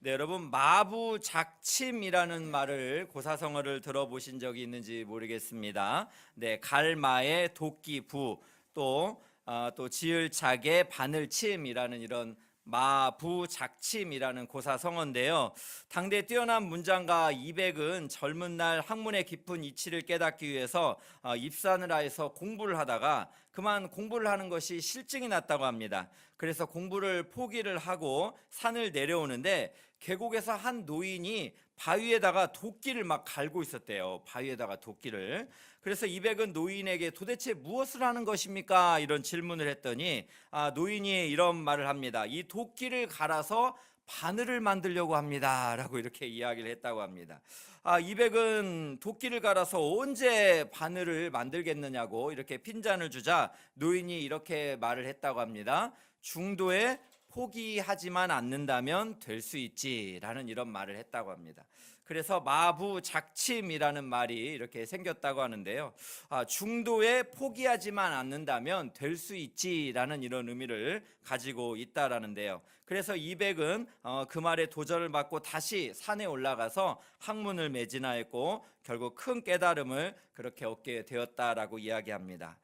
네, 여러분 마부작침이라는 말을 고사성어를 들어보신 적이 있는지 모르겠습니다. 네, 갈마의 도끼부 또 지을작의 바늘침이라는 이런 마부작침이라는 고사성어인데요. 당대 뛰어난 문장가 이백은 젊은 날 학문의 깊은 이치를 깨닫기 위해서 입산을 하여서 공부를 하다가 그만 공부를 하는 것이 실증이 났다고 합니다. 그래서 공부를 포기를 하고 산을 내려오는데 계곡에서 한 노인이 바위에다가 도끼를 막 갈고 있었대요. 바위에다가 도끼를. 그래서 이백은 노인에게 도대체 무엇을 하는 것입니까? 이런 질문을 했더니 노인이 이런 말을 합니다. 이 도끼를 갈아서 바늘을 만들려고 합니다 라고 이렇게 이야기를 했다고 합니다. 이백은 도끼를 갈아서 언제 바늘을 만들겠느냐고 이렇게 핀잔을 주자 노인이 이렇게 말을 했다고 합니다. 중도에 포기하지만 않는다면 될 수 있지라는 이런 말을 했다고 합니다. 그래서 마부작침이라는 말이 이렇게 생겼다고 하는데요. 중도에 포기하지만 않는다면 될 수 있지라는 이런 의미를 가지고 있다라는데요. 그래서 이백은 그 말에 도전을 받고 다시 산에 올라가서 학문을 매진하였고 결국 큰 깨달음을 그렇게 얻게 되었다라고 이야기합니다.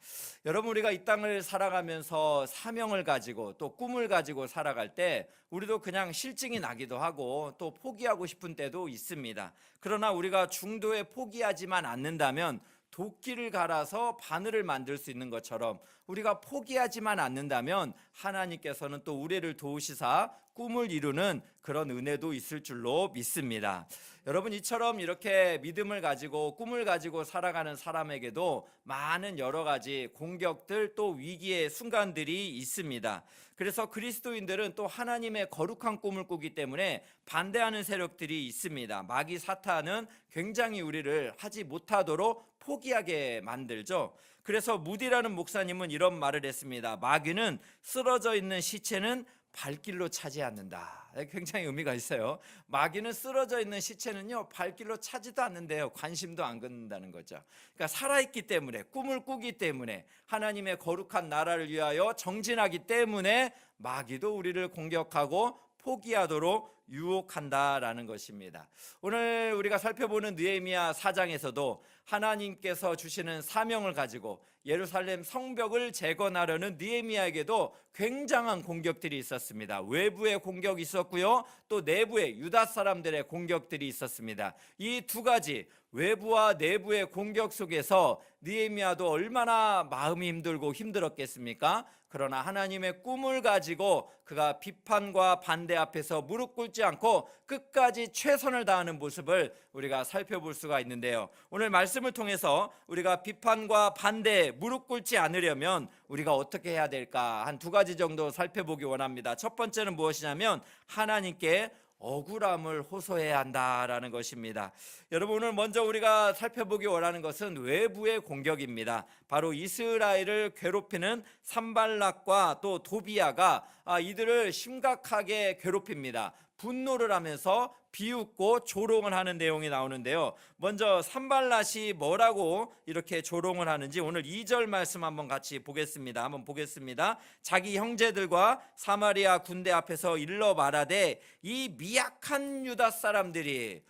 여러분, 우리가 이 땅을 살아가면서 사명을 가지고 또 꿈을 가지고 살아갈 때 우리도 그냥 실증이 나기도 하고 또 포기하고 싶은 때도 있습니다. 그러나 우리가 중도에 포기하지만 않는다면 도끼를 갈아서 바늘을 만들 수 있는 것처럼 우리가 포기하지만 않는다면 하나님께서는 또 우리를 도우시사 꿈을 이루는 그런 은혜도 있을 줄로 믿습니다. 여러분, 이처럼 이렇게 믿음을 가지고 꿈을 가지고 살아가는 사람에게도 많은 여러 가지 공격들 또 위기의 순간들이 있습니다. 그래서 그리스도인들은 또 하나님의 거룩한 꿈을 꾸기 때문에 반대하는 세력들이 있습니다. 마귀 사탄은 굉장히 우리를 하지 못하도록 포기하게 만들죠. 그래서 무디라는 목사님은 이런 말을 했습니다. 마귀는 쓰러져 있는 시체는 발길로 차지 않는다. 굉장히 의미가 있어요. 마귀는 쓰러져 있는 시체는요 발길로 차지도 않는데요, 관심도 안 갖는다는 거죠. 그러니까 살아있기 때문에, 꿈을 꾸기 때문에, 하나님의 거룩한 나라를 위하여 정진하기 때문에 마귀도 우리를 공격하고 포기하도록 유혹한다라는 것입니다. 오늘 우리가 살펴보는 느헤미야 4장에서도 하나님께서 주시는 사명을 가지고 예루살렘 성벽을 재건하려는 느헤미야에게도 굉장한 공격들이 있었습니다. 외부의 공격이 있었고요, 또 내부의 유다 사람들의 공격들이 있었습니다. 이 두 가지 외부와 내부의 공격 속에서 느헤미야도 얼마나 마음이 힘들고 힘들었겠습니까? 그러나 하나님의 꿈을 가지고 그가 비판과 반대 앞에서 무릎 꿇지 않고 끝까지 최선을 다하는 모습을 우리가 살펴볼 수가 있는데요. 오늘 말씀을 통해서 우리가 비판과 반대에 무릎 꿇지 않으려면 우리가 어떻게 해야 될까 한 두 가지 정도 살펴보기 원합니다. 첫 번째는 무엇이냐면 하나님께 억울함을 호소해야 한다라는 것입니다. 여러분, 오늘 먼저 우리가 살펴보기 원하는 것은 외부의 공격입니다. 바로 이스라엘을 괴롭히는 산발락과 또 도비야가 이들을 심각하게 괴롭힙니다. 분노를 하면서 비웃고 조롱을 하는 내용이 나오는데요. 먼저 산발랏이 뭐라고 이렇게 조롱을 하는지 오늘 2절 말씀 한번 같이 보겠습니다. 한번 보겠습니다. 자기 형제들과 사마리아 군대 앞에서 일러 말하되 이 미약한 유다 사람들을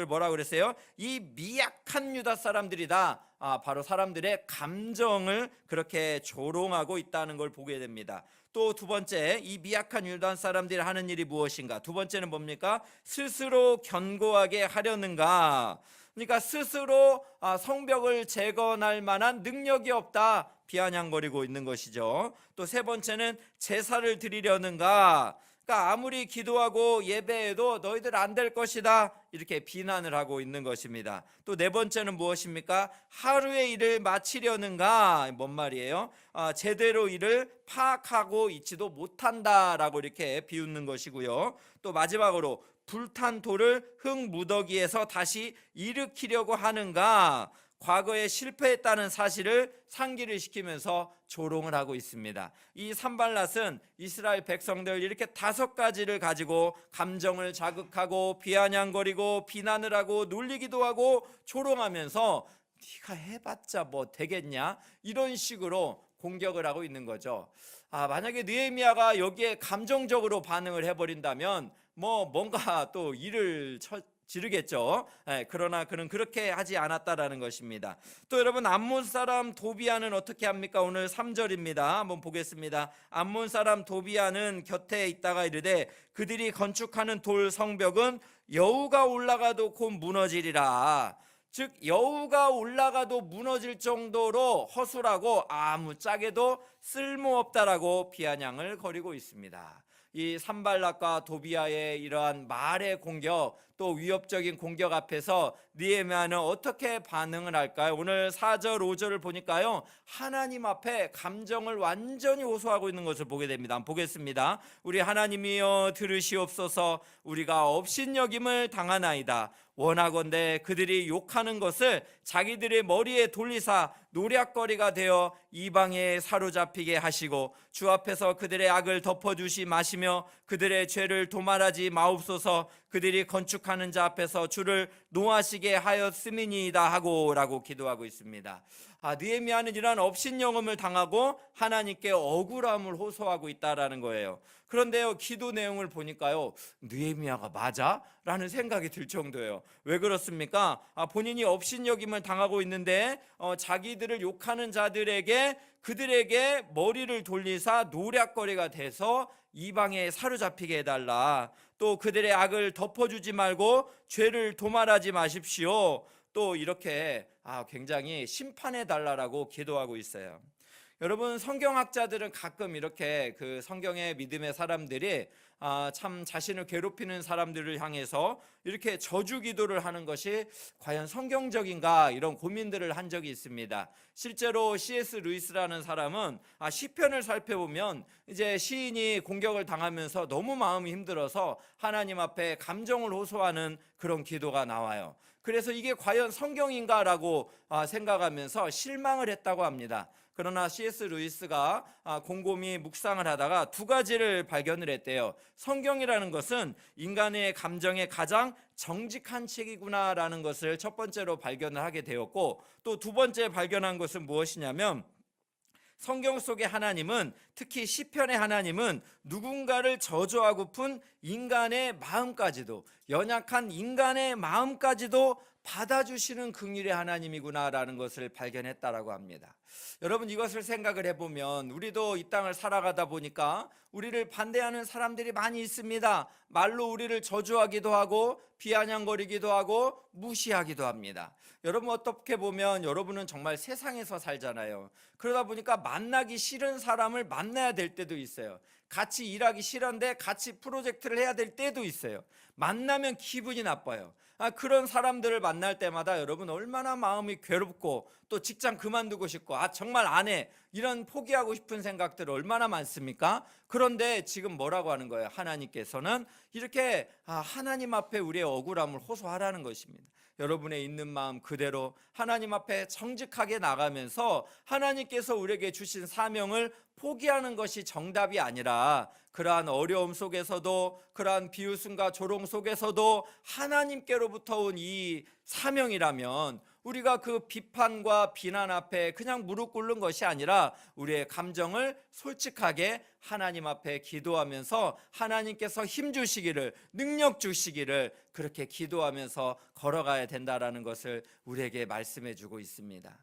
뭐라고 그랬어요? 이 미약한 유다 사람들이다. 바로 사람들의 감정을 그렇게 조롱하고 있다는 걸 보게 됩니다. 또 두 번째, 이 미약한 유다 사람들이 하는 일이 무엇인가? 두 번째는 뭡니까? 스스로 견고하게 하려는가? 그러니까 스스로 성벽을 재건할 만한 능력이 없다, 비아냥거리고 있는 것이죠. 또 세 번째는 제사를 드리려는가? 그러니까 아무리 기도하고 예배해도 너희들 안 될 것이다, 이렇게 비난을 하고 있는 것입니다. 또 네 번째는 무엇입니까? 하루의 일을 마치려는가? 뭔 말이에요? 제대로 일을 파악하고 있지도 못한다라고 이렇게 비웃는 것이고요. 또 마지막으로 불탄 돌을 흙 무더기에서 다시 일으키려고 하는가? 과거에 실패했다는 사실을 상기를 시키면서 조롱을 하고 있습니다. 이 산발랏은 이스라엘 백성들 이렇게 5가지를 가지고 감정을 자극하고 비아냥거리고 비난을 하고 놀리기도 하고 조롱하면서 네가 해봤자 뭐 되겠냐, 이런 식으로 공격을 하고 있는 거죠. 만약에 느헤미야가 여기에 감정적으로 반응을 해버린다면 뭔가 또 일을 지르겠죠. 그러나 그는 그렇게 하지 않았다라는 것입니다. 또 여러분, 암몬 사람 도비아는 어떻게 합니까? 오늘 3절입니다. 한번 보겠습니다. 암몬 사람 도비아는 곁에 있다가 이르되 그들이 건축하는 돌 성벽은 여우가 올라가도 곧 무너지리라. 즉 여우가 올라가도 무너질 정도로 허술하고 아무짝에도 쓸모없다라고 비아냥을 거리고 있습니다. 이 산발락과 도비아의 이러한 말의 공격, 또 위협적인 공격 앞에서 느헤미야는 어떻게 반응을 할까요? 오늘 4절 5절을 보니까요, 하나님 앞에 감정을 완전히 호소하고 있는 것을 보게 됩니다. 보겠습니다. 우리 하나님이여 들으시옵소서. 우리가 업신여김을 당하나이다. 원하건대 그들이 욕하는 것을 자기들의 머리에 돌리사 노략거리가 되어 이방에 사로잡히게 하시고 주 앞에서 그들의 악을 덮어주시 마시며 그들의 죄를 도말하지 마옵소서. 그들이 건축하는 자 앞에서 주를 노하시게 하였음이니이다 하고 라고 기도하고 있습니다. 느헤미야는 이러한 업신여김을 당하고 하나님께 억울함을 호소하고 있다라는 거예요. 그런데요, 기도 내용을 보니까요, 느헤미야가 맞아? 라는 생각이 들 정도예요. 왜 그렇습니까? 본인이 업신여김을 당하고 있는데 자기들을 욕하는 자들에게 그들에게 머리를 돌리사 노략거리가 돼서 이방에 사로잡히게 해달라. 또 그들의 악을 덮어주지 말고 죄를 도말하지 마십시오. 또 이렇게 굉장히 심판해달라고 기도하고 있어요. 여러분, 성경학자들은 가끔 이렇게 그 성경의 믿음의 사람들이 참 자신을 괴롭히는 사람들을 향해서 이렇게 저주 기도를 하는 것이 과연 성경적인가, 이런 고민들을 한 적이 있습니다. 실제로 C.S. 루이스라는 사람은 시편을 살펴보면 이제 시인이 공격을 당하면서 너무 마음이 힘들어서 하나님 앞에 감정을 호소하는 그런 기도가 나와요. 그래서 이게 과연 성경인가라고 생각하면서 실망을 했다고 합니다. 그러나 C.S. 루이스가 곰곰이 묵상을 하다가 두 가지를 발견을 했대요. 성경이라는 것은 인간의 감정의 가장 정직한 책이구나라는 것을 첫 번째로 발견을 하게 되었고, 또 두 번째 발견한 것은 무엇이냐면, 성경 속의 하나님은, 특히 시편의 하나님은 누군가를 저주하고픈 인간의 마음까지도, 연약한 인간의 마음까지도 받아주시는 긍휼의 하나님이구나라는 것을 발견했다라고 합니다. 여러분, 이것을 생각을 해보면 우리도 이 땅을 살아가다 보니까 우리를 반대하는 사람들이 많이 있습니다. 말로 우리를 저주하기도 하고 비아냥거리기도 하고 무시하기도 합니다. 여러분, 어떻게 보면 여러분은 정말 세상에서 살잖아요. 그러다 보니까 만나기 싫은 사람을 만나야 될 때도 있어요. 같이 일하기 싫은데 같이 프로젝트를 해야 될 때도 있어요. 만나면 기분이 나빠요. 그런 사람들을 만날 때마다 여러분 얼마나 마음이 괴롭고, 또 직장 그만두고 싶고, 정말 안 해, 이런 포기하고 싶은 생각들 얼마나 많습니까? 그런데 지금 뭐라고 하는 거예요? 하나님께서는 이렇게 하나님 앞에 우리의 억울함을 호소하라는 것입니다. 여러분의 있는 마음 그대로 하나님 앞에 정직하게 나가면서 하나님께서 우리에게 주신 사명을 포기하는 것이 정답이 아니라, 그러한 어려움 속에서도, 그러한 비웃음과 조롱 속에서도 하나님께로부터 온 이 사명이라면, 우리가 그 비판과 비난 앞에 그냥 무릎 꿇는 것이 아니라 우리의 감정을 솔직하게 하나님 앞에 기도하면서 하나님께서 힘 주시기를, 능력 주시기를, 그렇게 기도하면서 걸어가야 된다라는 것을 우리에게 말씀해 주고 있습니다.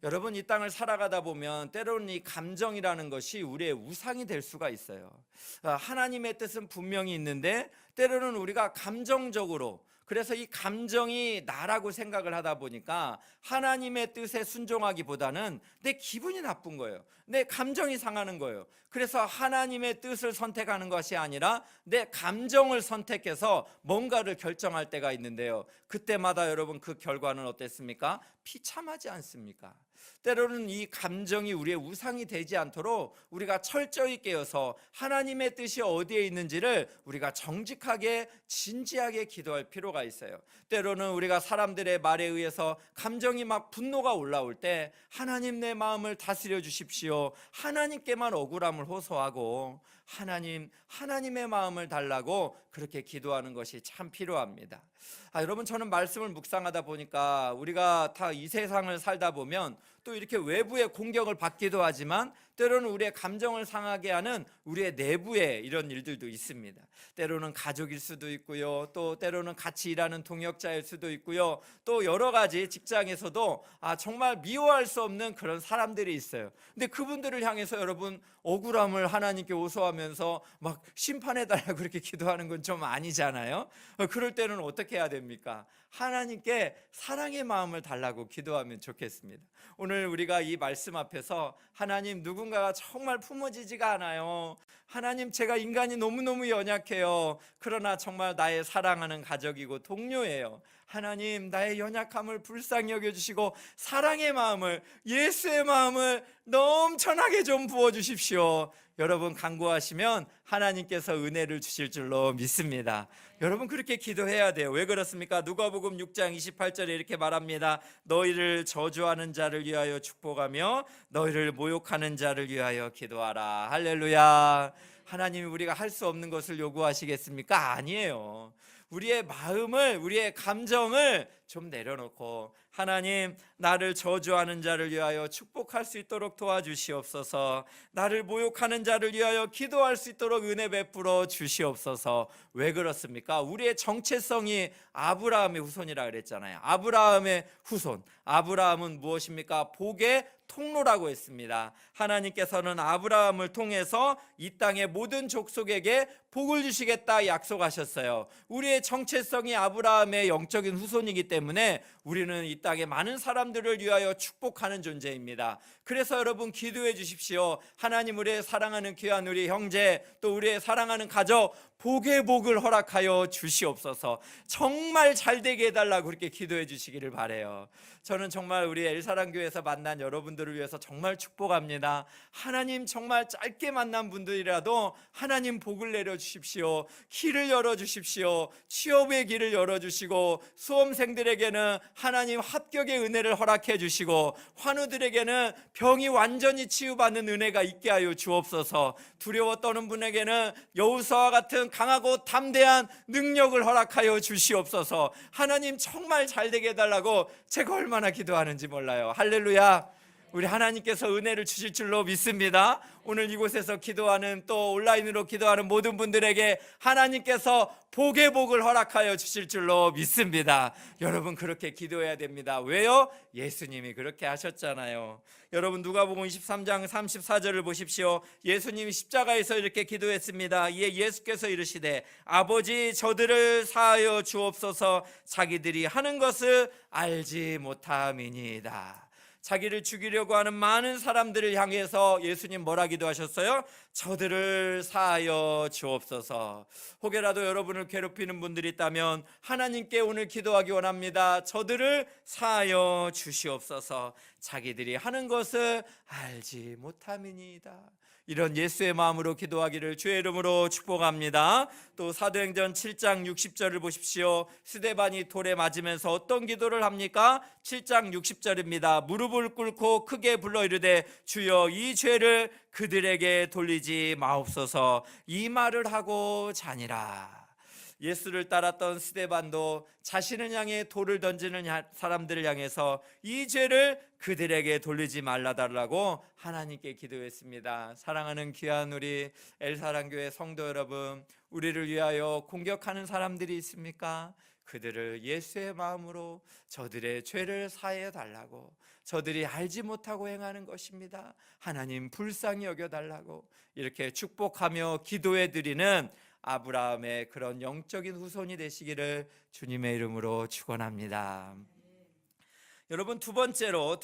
여러분, 이 땅을 살아가다 보면 때로는 이 감정이라는 것이 우리의 우상이 될 수가 있어요. 하나님의 뜻은 분명히 있는데 때로는 우리가 감정적으로, 그래서 이 감정이 나라고 생각을 하다 보니까 하나님의 뜻에 순종하기보다는 내 기분이 나쁜 거예요. 내 감정이 상하는 거예요. 그래서 하나님의 뜻을 선택하는 것이 아니라 내 감정을 선택해서 뭔가를 결정할 때가 있는데요, 그때마다 여러분 그 결과는 어땠습니까? 비참하지 않습니까? 때로는 이 감정이 우리의 우상이 되지 않도록 우리가 철저히 깨어서 하나님의 뜻이 어디에 있는지를 우리가 정직하게 진지하게 기도할 필요가 있어요. 때로는 우리가 사람들의 말에 의해서 감정이 막 분노가 올라올 때 하나님, 내 마음을 다스려 주십시오, 하나님께만 억울함을 호소하고 하나님의 마음을 달라고 그렇게 기도하는 것이 참 필요합니다. 여러분, 저는 말씀을 묵상하다 보니까 우리가 다 이 세상을 살다 보면 또 이렇게 외부의 공격을 받기도 하지만 때로는 우리의 감정을 상하게 하는 우리의 내부의 이런 일들도 있습니다. 때로는 가족일 수도 있고요. 또 때로는 같이 일하는 동역자일 수도 있고요. 또 여러 가지 직장에서도 정말 미워할 수 없는 그런 사람들이 있어요. 근데 그분들을 향해서 여러분 억울함을 하나님께 호소하면서 막 심판해달라고 그렇게 기도하는 건 좀 아니잖아요. 그럴 때는 어떻게 해야 됩니까? 하나님께 사랑의 마음을 달라고 기도하면 좋겠습니다. 오늘 우리가 이 말씀 앞에서 하나님, 누군가가 정말 품어지지가 않아요. 하나님, 제가 인간이 너무너무 연약해요. 그러나 정말 나의 사랑하는 가족이고 동료예요. 하나님, 나의 연약함을 불쌍히 여겨주시고 사랑의 마음을, 예수의 마음을 넘쳐나게 좀 부어주십시오. 여러분 간구하시면 하나님께서 은혜를 주실 줄로 믿습니다. 여러분 그렇게 기도해야 돼요. 왜 그렇습니까? 누가복음 6장 28절에 이렇게 말합니다. 너희를 저주하는 자를 위하여 축복하며 너희를 모욕하는 자를 위하여 기도하라. 할렐루야. 하나님이 우리가 할 수 없는 것을 요구하시겠습니까? 아니에요. 우리의 마음을, 우리의 감정을 좀 내려놓고 하나님, 나를 저주하는 자를 위하여 축복할 수 있도록 도와주시옵소서. 나를 모욕하는 자를 위하여 기도할 수 있도록 은혜 베풀어 주시옵소서. 왜 그렇습니까? 우리의 정체성이 아브라함의 후손이라 그랬잖아요. 아브라함의 후손. 아브라함은 무엇입니까? 복의 통로라고 했습니다. 하나님께서는 아브라함을 통해서 이 땅의 모든 족속에게 복을 주시겠다 약속하셨어요. 우리의 정체성이 아브라함의 영적인 후손이기 때문에 우리는 이 땅의 많은 사람들을 위하여 축복하는 존재입니다. 그래서 여러분 기도해 주십시오. 하나님, 우리의 사랑하는 귀한 우리 형제, 또 우리의 사랑하는 가족 복의 복을 허락하여 주시옵소서. 정말 잘 되게 해달라고 그렇게 기도해 주시기를 바라요. 저는 정말 우리 엘사랑교회에서 만난 여러분들을 위해서 정말 축복합니다. 하나님, 정말 짧게 만난 분들이라도 하나님 복을 내려주십시오. 길을 열어주십시오. 취업의 길을 열어주시고, 수험생들에게는 하나님 합격의 은혜를 허락해 주시고, 환우들에게는 병이 완전히 치유받는 은혜가 있게 하여 주옵소서. 두려워 떠는 분에게는 여호수아와 같은 강하고 담대한 능력을 허락하여 주시옵소서. 하나님, 정말 잘 되게 해달라고 제가 얼마나 기도하는지 몰라요. 할렐루야. 우리 하나님께서 은혜를 주실 줄로 믿습니다. 오늘 이곳에서 기도하는, 또 온라인으로 기도하는 모든 분들에게 하나님께서 복의 복을 허락하여 주실 줄로 믿습니다. 여러분 그렇게 기도해야 됩니다. 왜요? 예수님이 그렇게 하셨잖아요. 여러분 누가복음 23장 34절을 보십시오. 예수님이 십자가에서 이렇게 기도했습니다. 이에 예수께서 이르시되 아버지, 저들을 사하여 주옵소서. 자기들이 하는 것을 알지 못함이니이다. 자기를 죽이려고 하는 많은 사람들을 향해서 예수님 뭐라 기도하셨어요? 저들을 사하여 주옵소서. 혹여라도 여러분을 괴롭히는 분들이 있다면 하나님께 오늘 기도하기 원합니다. 저들을 사하여 주시옵소서. 자기들이 하는 것을 알지 못함이니이다. 이런 예수의 마음으로 기도하기를 주의 이름으로 축복합니다. 또 사도행전 7장 60절을 보십시오. 스데반이 돌에 맞으면서 어떤 기도를 합니까? 7장 60절입니다. 무릎을 꿇고 크게 불러 이르되 주여, 이 죄를 그들에게 돌리지 마옵소서. 이 말을 하고 자니라. 예수를 따랐던 스데반도 자신을 향해 돌을 던지는 사람들을 향해서 이 죄를 그들에게 돌리지 말라달라고 하나님께 기도했습니다. 사랑하는 귀한 우리 엘사랑교회 성도 여러분, 우리를 위하여 공격하는 사람들이 있습니까? 그들을 예수의 마음으로 저들의 죄를 사해 달라고, 저들이 알지 못하고 행하는 것입니다. 하나님 불쌍히 여겨달라고 이렇게 축복하며 기도해 드리는 아브라함의 그런 영적인 후손이 되시기를 주님의 이름으로 축원합니다. 여러분 두 번째로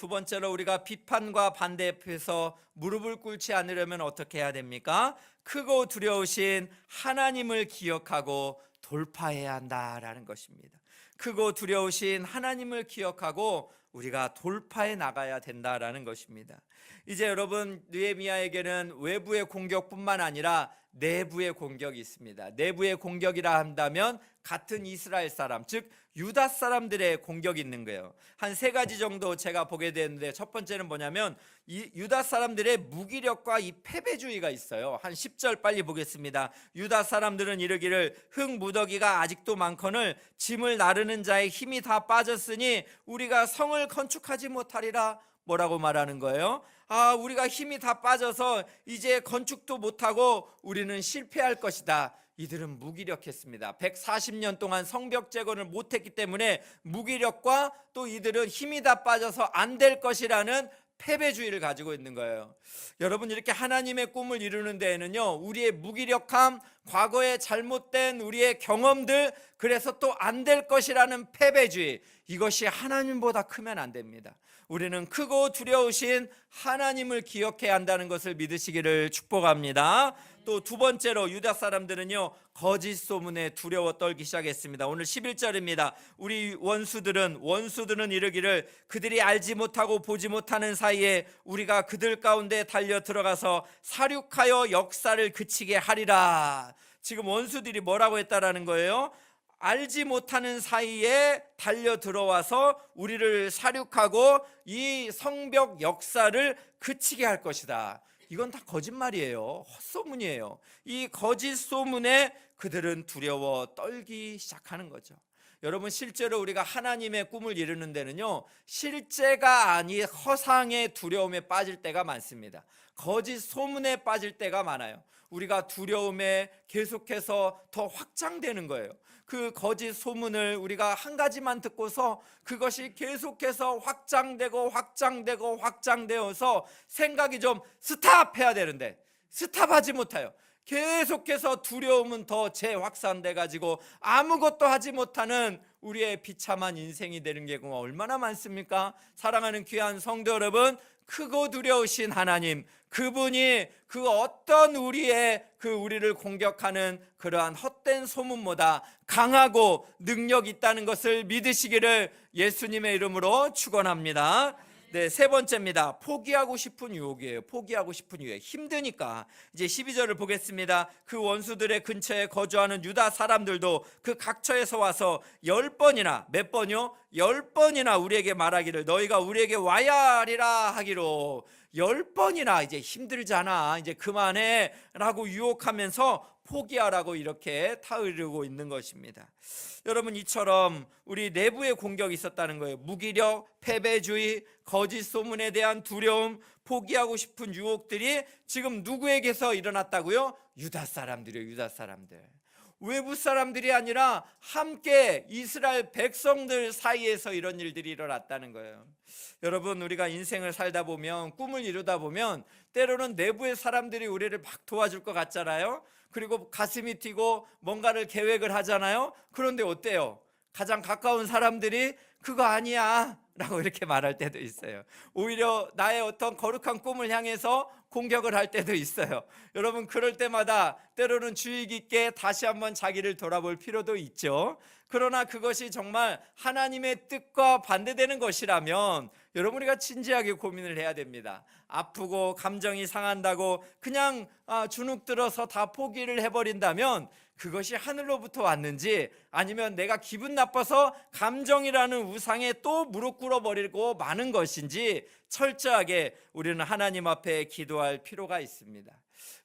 우리가 비판과 반대 앞에서 무릎을 꿇지 않으려면 어떻게 해야 됩니까? 크고 두려우신 하나님을 기억하고 돌파해야 한다라는 것입니다. 크고 두려우신 하나님을 기억하고 우리가 돌파해 나가야 된다라는 것입니다. 이제 여러분, 느헤미야에게는 외부의 공격뿐만 아니라 내부의 공격이 있습니다. 내부의 공격이라 한다면 같은 이스라엘 사람, 즉 유다 사람들의 공격이 있는 거예요. 한 세 가지 정도 제가 보게 되는데, 첫 번째는 뭐냐면 이 유다 사람들의 무기력과 이 패배주의가 있어요. 한 10절 빨리 보겠습니다. 유다 사람들은 이르기를 흙 무더기가 아직도 많거늘 짐을 나르는 자의 힘이 다 빠졌으니 우리가 성을 건축하지 못하리라. 뭐라고 말하는 거예요? 우리가 힘이 다 빠져서 이제 건축도 못하고 우리는 실패할 것이다. 이들은 무기력했습니다. 140년 동안 성벽 재건을 못했기 때문에 무기력과 또 이들은 힘이 다 빠져서 안 될 것이라는 패배주의를 가지고 있는 거예요. 여러분, 이렇게 하나님의 꿈을 이루는 데에는요, 우리의 무기력함, 과거의 잘못된 우리의 경험들, 그래서 또 안 될 것이라는 패배주의, 이것이 하나님보다 크면 안 됩니다. 우리는 크고 두려우신 하나님을 기억해야 한다는 것을 믿으시기를 축복합니다. 또 두 번째로 유다 사람들은요, 거짓 소문에 두려워 떨기 시작했습니다. 오늘 11절입니다. 우리 원수들은 이르기를 그들이 알지 못하고 보지 못하는 사이에 우리가 그들 가운데 달려 들어가서 사륙하여 역사를 그치게 하리라. 지금 원수들이 뭐라고 했다라는 거예요? 알지 못하는 사이에 달려 들어와서 우리를 사륙하고 이 성벽 역사를 그치게 할 것이다. 이건 다 거짓말이에요. 헛소문이에요. 이 거짓 소문에 그들은 두려워 떨기 시작하는 거죠. 여러분, 실제로 우리가 하나님의 꿈을 이루는 데는요, 실제가 아닌 허상의 두려움에 빠질 때가 많습니다. 거짓 소문에 빠질 때가 많아요. 우리가 두려움에 계속해서 더 확장되는 거예요. 그 거짓 소문을 우리가 한 가지만 듣고서 그것이 계속해서 확장되어서 생각이 좀 스탑해야 되는데 스탑하지 못해요. 계속해서 두려움은 더 재확산돼 가지고 아무것도 하지 못하는 우리의 비참한 인생이 되는 경우가 얼마나 많습니까? 사랑하는 귀한 성도 여러분, 크고 두려우신 하나님, 그분이 그 어떤 우리를 공격하는 그러한 헛된 소문보다 강하고 능력 있다는 것을 믿으시기를 예수님의 이름으로 축원합니다. 네, 세 번째입니다. 포기하고 싶은 유혹이에요. 포기하고 싶은 유혹. 힘드니까. 이제 12절을 보겠습니다. 그 원수들의 근처에 거주하는 유다 사람들도 그 각처에서 와서 10번이나, 몇 번이요? 10번이나 우리에게 말하기를 너희가 우리에게 와야 하리라 하기로, 10번이나 이제 힘들잖아, 이제 그만해 라고 유혹하면서 포기하라고 이렇게 타으르고 있는 것입니다. 여러분, 이처럼 우리 내부에 공격이 있었다는 거예요. 무기력, 패배주의, 거짓 소문에 대한 두려움, 포기하고 싶은 유혹들이 지금 누구에게서 일어났다고요? 유다 사람들이에요. 유다 사람들. 외부 사람들이 아니라 함께 이스라엘 백성들 사이에서 이런 일들이 일어났다는 거예요. 여러분, 우리가 인생을 살다 보면, 꿈을 이루다 보면 때로는 내부의 사람들이 우리를 막 도와줄 것 같잖아요. 그리고 가슴이 뛰고 뭔가를 계획을 하잖아요. 그런데 어때요? 가장 가까운 사람들이 그거 아니야 라고 이렇게 말할 때도 있어요. 오히려 나의 어떤 거룩한 꿈을 향해서 공격을 할 때도 있어요. 여러분, 그럴 때마다 때로는 주의 깊게 다시 한번 자기를 돌아볼 필요도 있죠. 그러나 그것이 정말 하나님의 뜻과 반대되는 것이라면 여러분, 우리가 진지하게 고민을 해야 됩니다. 아프고 감정이 상한다고 그냥 주눅 들어서 다 포기를 해버린다면 그것이 하늘로부터 왔는지, 아니면 내가 기분 나빠서 감정이라는 우상에 또 무릎 꿇어버리고 마는 것인지 철저하게 우리는 하나님 앞에 기도할 필요가 있습니다.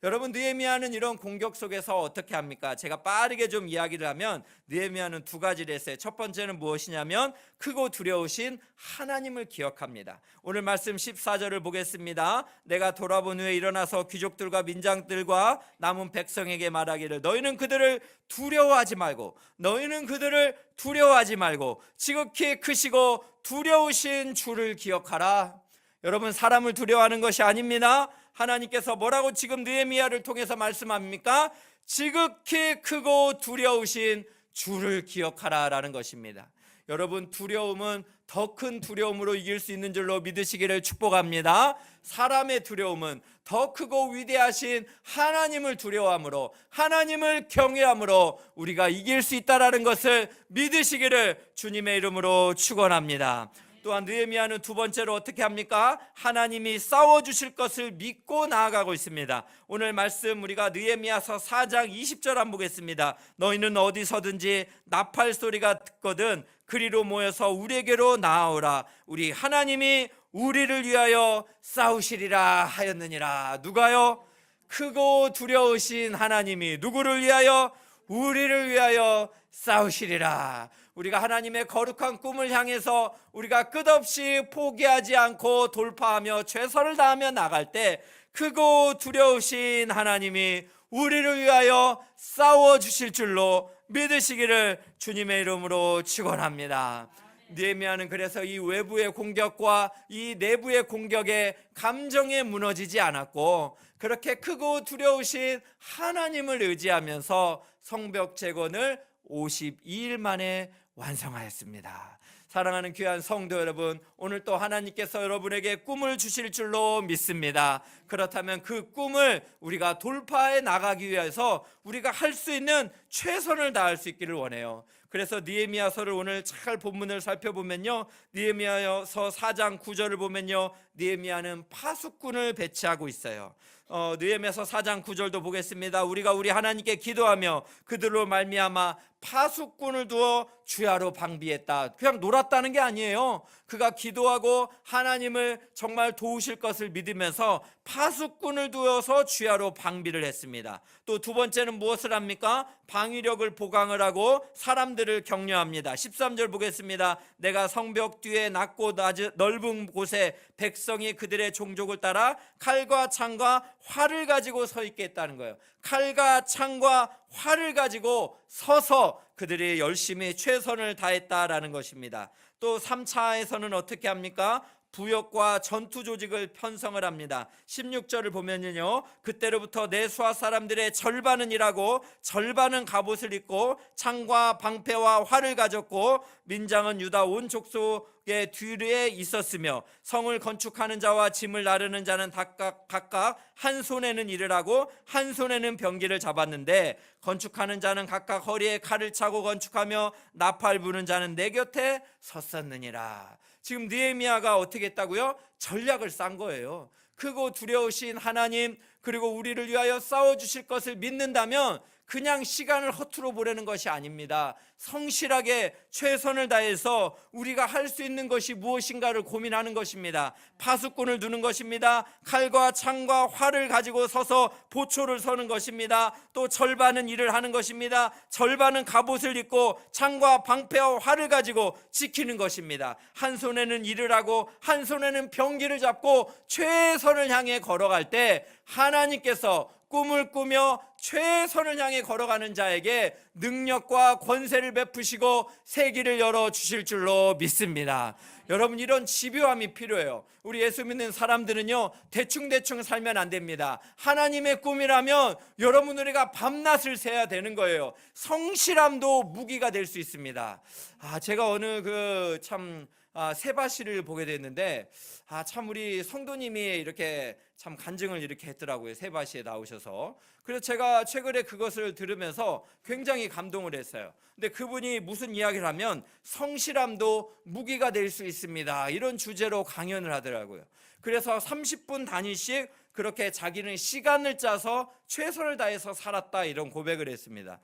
여러분, 느헤미야는 이런 공격 속에서 어떻게 합니까? 제가 빠르게 좀 이야기를 하면 느헤미야는 두 가지를 했어요. 첫 번째는 무엇이냐면 크고 두려우신 하나님을 기억합니다. 오늘 말씀 14절을 보겠습니다. 내가 돌아본 후에 일어나서 귀족들과 민장들과 남은 백성에게 말하기를 너희는 그들을 두려워하지 말고 지극히 크시고 두려우신 주를 기억하라. 여러분, 사람을 두려워하는 것이 아닙니다. 하나님께서 뭐라고 지금 느헤미야를 통해서 말씀합니까? 지극히 크고 두려우신 주를 기억하라라는 것입니다. 여러분, 두려움은 더 큰 두려움으로 이길 수 있는 줄로 믿으시기를 축복합니다. 사람의 두려움은 더 크고 위대하신 하나님을 두려워함으로, 하나님을 경외함으로 우리가 이길 수 있다라는 것을 믿으시기를 주님의 이름으로 축원합니다. 또한 느헤미야는 두 번째로 어떻게 합니까? 하나님이 싸워주실 것을 믿고 나아가고 있습니다. 오늘 말씀 우리가 느헤미야서 4장 20절 한번 보겠습니다. 너희는 어디서든지 나팔 소리가 듣거든 그리로 모여서 우리에게로 나아오라. 우리 하나님이 우리를 위하여 싸우시리라 하였느니라. 누가요? 크고 두려우신 하나님이 누구를 위하여? 우리를 위하여 싸우시리라. 우리가 하나님의 거룩한 꿈을 향해서 우리가 끝없이 포기하지 않고 돌파하며 최선을 다하며 나갈 때 크고 두려우신 하나님이 우리를 위하여 싸워주실 줄로 믿으시기를 주님의 이름으로 축원합니다. 느헤미야는 그래서 이 외부의 공격과 이 내부의 공격에 감정에 무너지지 않았고 그렇게 크고 두려우신 하나님을 의지하면서 성벽 재건을 52일 만에 완성하였습니다. 사랑하는 귀한 성도 여러분, 오늘 또 하나님께서 여러분에게 꿈을 주실 줄로 믿습니다. 그렇다면 그 꿈을 우리가 돌파해 나가기 위해서 우리가 할 수 있는 최선을 다할 수 있기를 원해요. 그래서 느헤미야서를 오늘 잘 본문을 살펴보면요, 느헤미야서 4장 9절을 보면요, 느헤미야는 파수꾼을 배치하고 있어요. 느헤미야서 4장 9절도 보겠습니다. 우리가 우리 하나님께 기도하며 그들로 말미암아 파수꾼을 두어 주야로 방비했다. 그냥 놀았다는 게 아니에요. 그가 기도하고 하나님을 정말 도우실 것을 믿으면서 파수꾼을 두어서 주야로 방비를 했습니다. 또 두 번째는 무엇을 합니까? 방위력을 보강을 하고 사람들을 격려합니다. 13절 보겠습니다. 내가 성벽 뒤에 낮고 넓은 곳에 백성이 그들의 종족을 따라 칼과 창과 활을 가지고 서 있게 했다는 거예요. 칼과 창과 활을 가지고 서서 그들이 열심히 최선을 다했다라는 것입니다. 또 3차에서는 어떻게 합니까? 부역과 전투 조직을 편성을 합니다. 16절을 보면요, 그때로부터 내 수하 사람들의 절반은 일하고 절반은 갑옷을 입고 창과 방패와 활을 가졌고 민장은 유다 온 족속의 뒤에 있었으며 성을 건축하는 자와 짐을 나르는 자는 각각 한 손에는 일을 하고 한 손에는 병기를 잡았는데 건축하는 자는 각각 허리에 칼을 차고 건축하며 나팔 부는 자는 내 곁에 섰었느니라. 지금 느헤미야가 어떻게 했다고요? 전략을 짠 거예요. 크고 두려우신 하나님, 그리고 우리를 위하여 싸워주실 것을 믿는다면 그냥 시간을 허투루 보내는 것이 아닙니다. 성실하게 최선을 다해서 우리가 할 수 있는 것이 무엇인가를 고민하는 것입니다. 파수꾼을 두는 것입니다. 칼과 창과 활을 가지고 서서 보초를 서는 것입니다. 또 절반은 일을 하는 것입니다. 절반은 갑옷을 입고 창과 방패와 활을 가지고 지키는 것입니다. 한 손에는 일을 하고 한 손에는 병기를 잡고 최선을 향해 걸어갈 때 하나님께서 꿈을 꾸며 최선을 향해 걸어가는 자에게 능력과 권세를 베푸시고 새 길을 열어주실 줄로 믿습니다. 여러분, 이런 집요함이 필요해요. 우리 예수 믿는 사람들은요, 대충대충 살면 안 됩니다. 하나님의 꿈이라면 여러분, 우리가 밤낮을 새야 되는 거예요. 성실함도 무기가 될 수 있습니다. 제가 어느 세바시를 보게 됐는데 참 우리 성도님이 이렇게 참 간증을 이렇게 했더라고요. 세바시에 나오셔서. 그래서 제가 최근에 그것을 들으면서 굉장히 감동을 했어요. 근데 그분이 무슨 이야기를 하면 성실함도 무기가 될 수 있습니다, 이런 주제로 강연을 하더라고요. 그래서 30분 단위씩 그렇게 자기는 시간을 짜서 최선을 다해서 살았다, 이런 고백을 했습니다.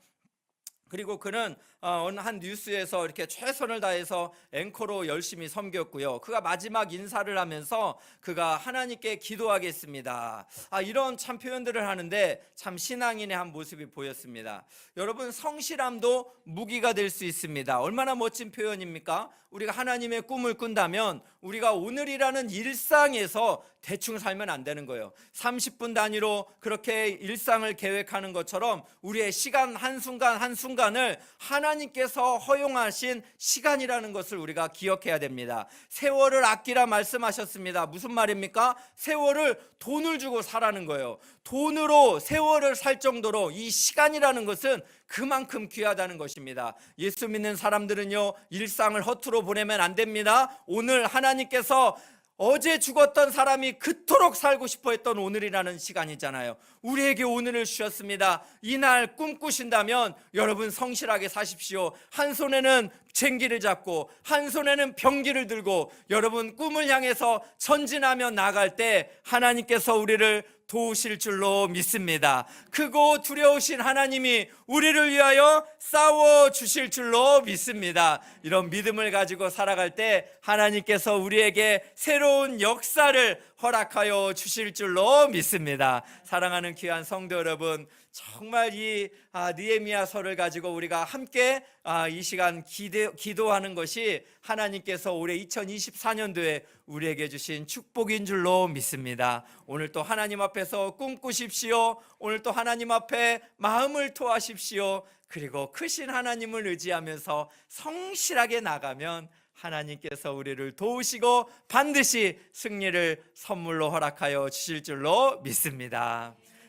그리고 그는 어느 한 뉴스에서 이렇게 최선을 다해서 앵커로 열심히 섬겼고요. 그가 마지막 인사를 하면서 그가 하나님께 기도하겠습니다, 이런 참 표현들을 하는데 참 신앙인의 한 모습이 보였습니다. 여러분, 성실함도 무기가 될 수 있습니다. 얼마나 멋진 표현입니까? 우리가 하나님의 꿈을 꾼다면 우리가 오늘이라는 일상에서 대충 살면 안 되는 거예요. 30분 단위로 그렇게 일상을 계획하는 것처럼 우리의 시간 한순간 한순간을 하나님께서 허용하신 시간이라는 것을 우리가 기억해야 됩니다. 세월을 아끼라 말씀하셨습니다. 무슨 말입니까? 세월을 돈을 주고 사라는 거예요. 돈으로 세월을 살 정도로 이 시간이라는 것은 그만큼 귀하다는 것입니다. 예수 믿는 사람들은요, 일상을 허투루 보내면 안 됩니다. 오늘 하나님께서 어제 죽었던 사람이 그토록 살고 싶어 했던 오늘이라는 시간이잖아요. 우리에게 오늘을 주셨습니다. 이날 꿈꾸신다면 여러분, 성실하게 사십시오. 한 손에는 쟁기를 잡고 한 손에는 병기를 들고 여러분, 꿈을 향해서 전진하며 나갈 때 하나님께서 우리를 도우실 줄로 믿습니다. 크고 두려우신 하나님이 우리를 위하여 싸워 주실 줄로 믿습니다. 이런 믿음을 가지고 살아갈 때 하나님께서 우리에게 새로운 역사를 허락하여 주실 줄로 믿습니다. 사랑하는 귀한 성도 여러분, 정말 이 느헤미야서를 가지고 우리가 함께 이 시간 기도하는 것이 하나님께서 올해 2024년도에 우리에게 주신 축복인 줄로 믿습니다. 오늘 또 하나님 앞에서 꿈꾸십시오. 오늘 또 하나님 앞에 마음을 토하십시오. 그리고 크신 하나님을 의지하면서 성실하게 나가면 하나님께서 우리를 도우시고 반드시 승리를 선물로 허락하여 주실 줄로 믿습니다.